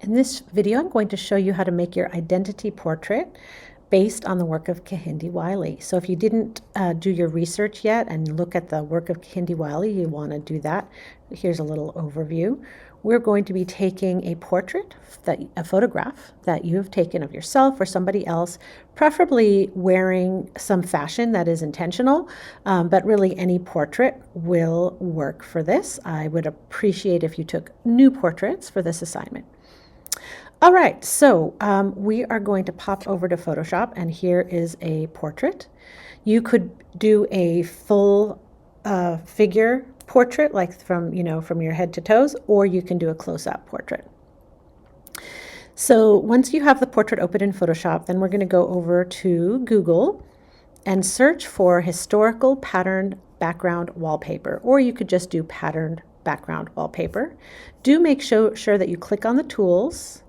In this video, I'm going to show you how to make your identity portrait based on the work of Kehinde Wiley. So if you didn't do your research yet and look at the work of Kehinde Wiley, you want to do that. Here's a little overview. We're going to be taking a portrait, a photograph that you have taken of yourself or somebody else, preferably wearing some fashion that is intentional, but really any portrait will work for this. I would appreciate if you took new portraits for this assignment. All right, so we are going to pop over to Photoshop, and here is a portrait. You could do a full figure portrait, like from your head to toes, or you can do a close-up portrait. So once you have the portrait open in Photoshop, then we're going to go over to Google and search for historical patterned background wallpaper, or you could just do patterned background wallpaper. Do make sure that you click on the tools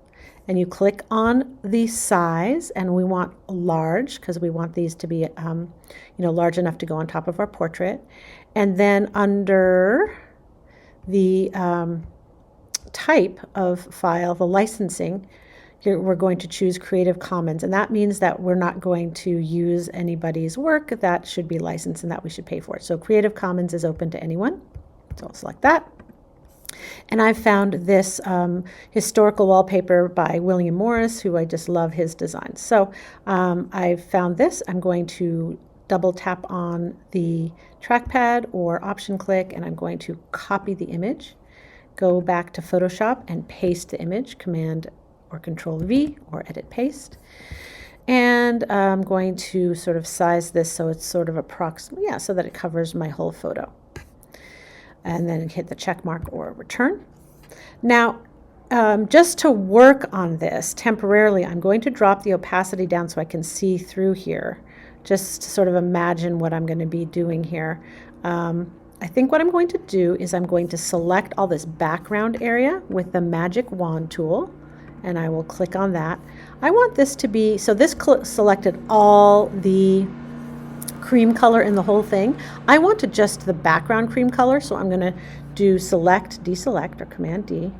and you click on the size, and we want large because we want these to be large enough to go on top of our portrait. And then under the type of file, the licensing, here we're going to choose Creative Commons, and that means that we're not going to use anybody's work that should be licensed and that we should pay for it. So Creative Commons is open to anyone, so I'll select that. And I found this historical wallpaper by William Morris, who I just love his designs. So I found this. I'm going to double tap on the trackpad or option click, and I'm going to copy the image, go back to Photoshop and paste the image, Command or Control V or Edit Paste. And I'm going to sort of size this so it's sort of approximate, so that it covers my whole photo. And then hit the check mark or return. Now, just to work on this temporarily, I'm going to drop the opacity down so I can see through here, just to sort of imagine what I'm going to be doing here. I think what I'm going to do is I'm going to select all this background area with the magic wand tool, and I will click on that. I want this to be, so this selected all the cream color in the whole thing. I want to just the background cream color, so I'm going to do select, deselect, or Command D.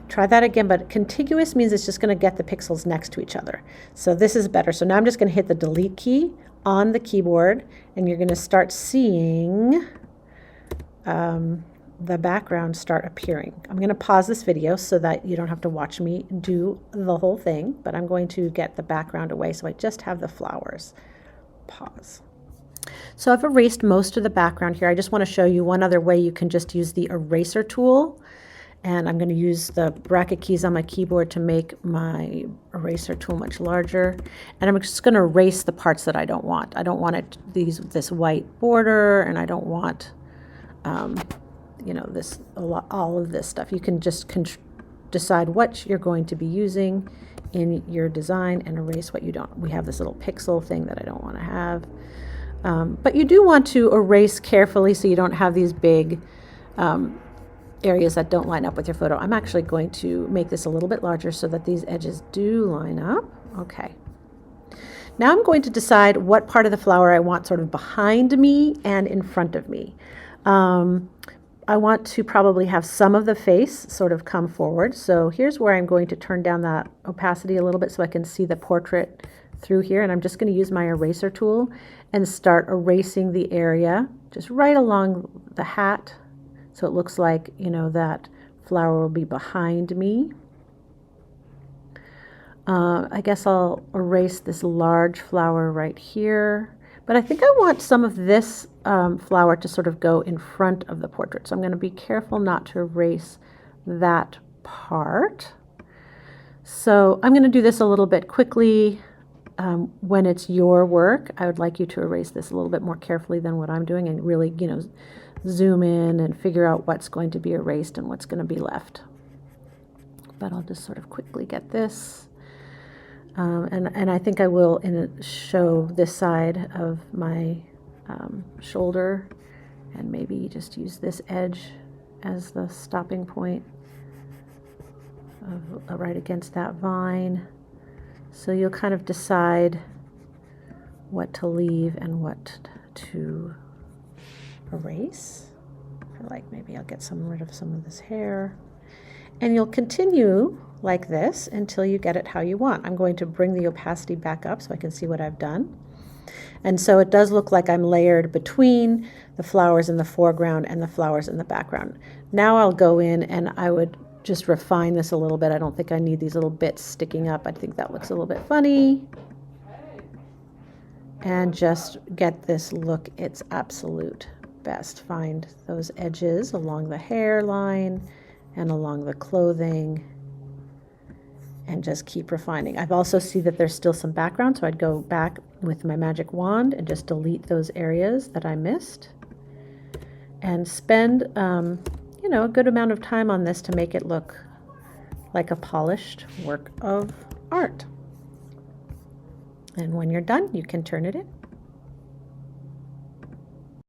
Try that again, but contiguous means it's just going to get the pixels next to each other. So this is better. So now I'm just going to hit the delete key on the keyboard, and you're going to start seeing the background start appearing. I'm going to pause this video so that you don't have to watch me do the whole thing, but I'm going to get the background away so I just have the flowers. Pause. So I've erased most of the background here. I just want to show you one other way you can just use the eraser tool. And I'm going to use the bracket keys on my keyboard to make my eraser tool much larger. And I'm just going to erase the parts that I don't want. I don't want this white border, and I don't want all of this stuff. You can just decide what you're going to be using in your design and erase what you don't. We have this little pixel thing that I don't want to have. But you do want to erase carefully so you don't have these big areas that don't line up with your photo. I'm actually going to make this a little bit larger so that these edges do line up. Okay. Now I'm going to decide what part of the flower I want sort of behind me and in front of me. I want to probably have some of the face sort of come forward. So here's where I'm going to turn down that opacity a little bit so I can see the portrait through here, and I'm just going to use my eraser tool and start erasing the area just right along the hat, so it looks like that flower will be behind me. I guess I'll erase this large flower right here, but I think I want some of this flower to sort of go in front of the portrait, so I'm going to be careful not to erase that part. So I'm going to do this a little bit quickly. When it's your work, I would like you to erase this a little bit more carefully than what I'm doing, and really, zoom in and figure out what's going to be erased and what's going to be left. But I'll just sort of quickly get this. And I think I will show this side of my shoulder, and maybe just use this edge as the stopping point right against that vine. So you'll kind of decide what to leave and what to erase. Maybe I'll get rid of some of this hair. And you'll continue like this until you get it how you want. I'm going to bring the opacity back up so I can see what I've done. And so it does look like I'm layered between the flowers in the foreground and the flowers in the background. Now I'll go in and I would just refine this a little bit. I don't think I need these little bits sticking up. I think that looks a little bit funny. And just get this look its absolute best. Find those edges along the hairline and along the clothing and just keep refining. I've also see that there's still some background, so I'd go back with my magic wand and just delete those areas that I missed and spend you know, a good amount of time on this to make it look like a polished work of art. And when you're done, you can turn it in.